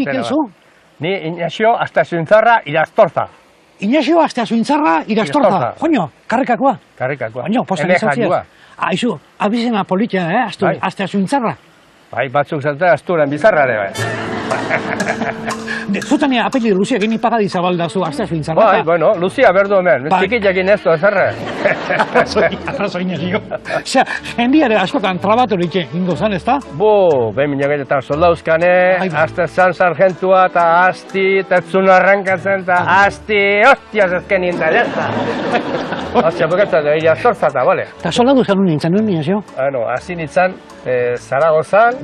Mikel zu? Ni Ignacio Astazuintzarra Irastorza. Ignacio Astazuintzarra Irastorza. Joño, karrikakoa. Karrikakoa. Joño, postan izatziaz. Aizu, abizena politia, Astazuintzarra. Bai, batzuk zate Asturen bizarrare, bai. Zutan apelli Lucia gini pagadi zabaldazu Astazuintzarra. Bai, bueno, Lucia berdu hemen. Txikiakin ez du ezarre. Arrazo Ignacio. Osea, jendiare askotan trabaturik ingo zan, ez da? Bo, behin minagetetan soldauzkane, azte zan sargentua, eta asti, tetzun arrankatzen, eta asti, hostias ezken nintzen, ez da. Ostia, bukatzen, Irastorza eta, bale. Eta soldauzkan nintzen, nuen Ignacio? Bueno, hasi nintzen, Zaragozan,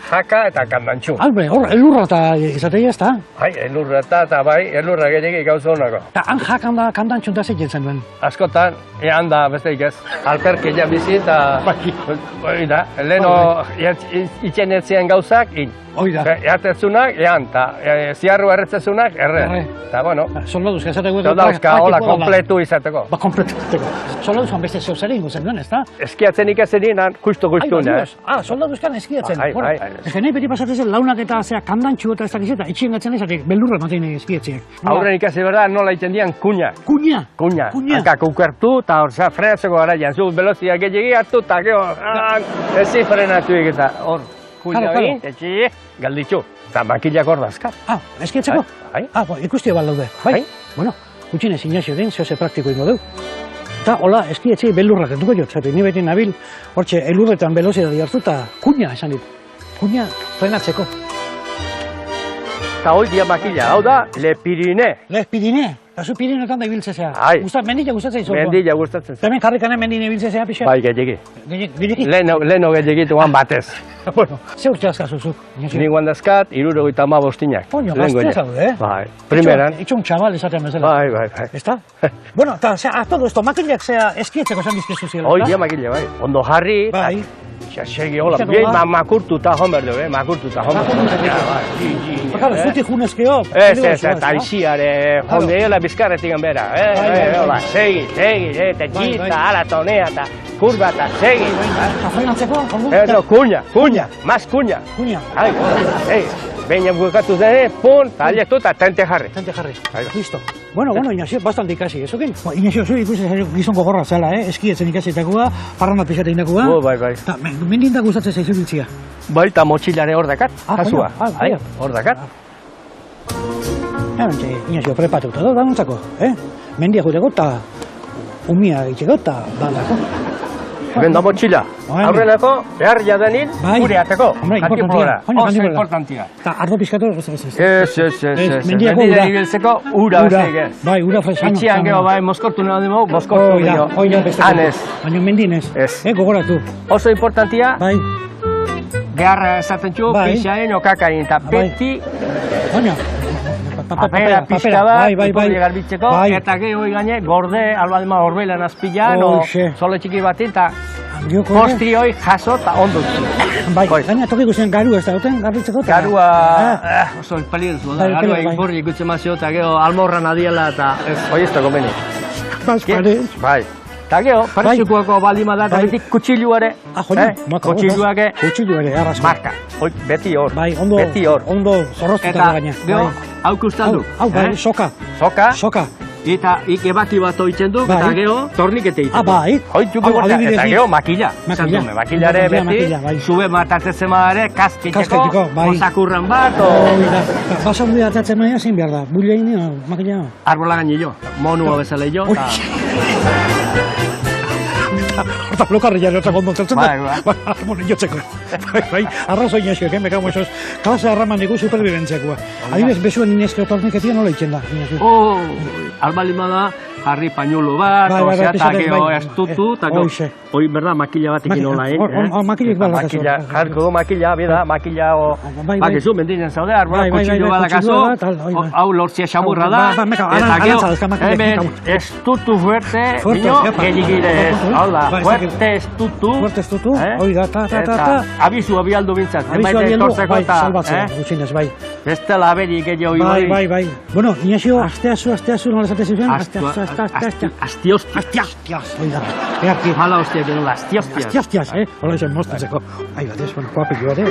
Jaka eta Kandantxu. Albre, hor, elurra eta izatea ez da? Bai, elurra eta bai, elurra gehiagik gauza honako. Eta han Jakan da Kandantxu da zeitzen duen? Askotan, ean da besteik ez, alperkeia bizi eta... Hoi da, leheno itxen etzien gauzak, in. Hoi da. Eatetzunak, ean, eta ziarru erretzezunak, erre. Eta, bueno, soldaduzka esateko... Soldaduzka, hola, kompletu izateko. Ba, kompletu izateko. Soldaduzkan beste zeuzare ingo zen duen, ez da? Eskiatzen ikasenin, justu-guztun, soldaduzkan eskiatzen. Ez nahi beti pasatzen launak eta Kandantxu eta ez dakiz eta itxien gatzen ezatik, beldurra ematen eskietziek. Aurren ikasi berda, nola iten dian kuña. Kuña? Kuña. Hankak ukertu, eta hor, frenatzeko garaian, zu velozia gehiagi hartu, eta geho, ezi frenatu egita, hor, kuña egin, etxi, galditxu. Eta makilak hor dazkat. Eskietzeko? Ikustia baldaude. Bai? Bueno, gutxinez Ignacio den, zehose praktiko ingo du. Eta, hola, eskietzi belurrak entuko jot, zatu, ni beti nabil, hortxe, elurretan velozidadi hartu, eta kuña esan dit. Kuña frenatzeko. Eta hoi dia makila, hau da, Le Pirine. Le Pirine? Eta zu Pirinetan da ibiltzezea. Mendila gustatzen izo? Mendila gustatzen izo. Hemen karrikanen mendine ibiltzezea pixa? Bai, gehiagi. Gehiagi? Leheno gehiagitu guan batez. Bueno, ze urte azkazuzuk? Ni guan dazkat, 75. Koño, gaztea zaude, Bai, primeran. Itxun txabal esatean bezala. Bai. ¿Está? Bueno, eta, a todo esto, makilak zea eskietzeko esan dizkezu ziela. Hoi dia makila, bai. Ondo jarri. Bai. Segi, hola, bien, makurtuta hon berdu, makurtuta hon berdu. Bakar, zuti junezkeo. Eta aixiare, jondeela bizkarretik bera. Hola, segi, techita, ala, tonea, eta kurba, eta segi. Eta frenatzeko? No, kuña, mas kuña. Kuña. Beina bukatu dene, pun, talietu eta tente jarri. Tente jarri, listo. Bueno, Ignacio, bastante ikasi, ez okin? Ignacio, zu ikusi gizon gogorra zela, eskietzen ikasitakoa, parranda pixate inakoa. Bai. Mendinda gustatzen zaizu biltzia? Bai, eta motxilare hor dakat, kasua. Hor dakat. Ignacio, prepatuta da, danontzako, Mendia juteko eta umia egiteko eta danako. Ben da motxila, aurrenako, behar jadenin, gure ateko. Oso importantia. Eta ardo pizkatu, Ez. Mendien ibiltzeko, ura bezek ez. Bai, ura fresan. Itxian geho, bai, moskortu nahi dugu, moskortu geho. Oida, Hanez. Baina mendinez. Ez. Gogoratu. Oso importantia, Bai. beharra esaten txu, pixaen okakain, eta beti, papera pixka bat, ipurri garbitzeko, eta geho igane, gorde, albadema horbelan azpilan, sole txiki batin, eta postri hoi jaso eta ondo txu. Bai, gaina toki guztien garua ez da duten, garbitzeko? Garua, oso peligrosu, garua ipurri ikutzen mazio, eta geho almorran adiela, eta hoi ez da gomeni. Bai. Eta geho, parexukuako balima da, eta beti kutxiluare, kutxiluake, arrasko. marka, beti hor, bai, beti hor. Ondo zorroztuta gaina. Eta geho, hau kustaldu. Hau, bai, soka. Soka. Eta ebaki bat oitzen du, eta geho, tornikete egiten. Bai. Hoi txuki borta, eta geho, makila. Makilare beti, zube matatzen ere, kasketeko, osakurran bat, basa hundi atatzen maia zein behar da, bulein, makila. Arbola gainillo, monua bezala jo, eta... Horta blokarri jare otra kondo zeltzen da. Bueno, jotzeko. Bai, arrazo Ignacio, que me cago esos. Klase arraman digu superviventziakoa. Adibidez, besuen inezkeo torniketia nola itzen da. Albalima da, jarri pañuelo bat, eta geho estutu, eta hoi, berda, makila bat ikin nola, Makilek balakazu. Jarko du makila, bida, makila, bakizu, mendinen zaude, arbola kutxillo balakazu, hau lortzia xamurra da, eta geho, hemen estutu fuerte, nio, gehiagire, hau da, fuerte estutu, eta abizu abialdu bintzat, emaite torzeko eta, bestela aberi gehiago igori. Bai. Bueno, Ignacio, asteazu, nola esate ziren? Astiastias. Oida, beharki. Mala hostia, que no la astiastias. Astiastias, hola izan mostatzeko. Ai, batez, bueno, kuapik joare.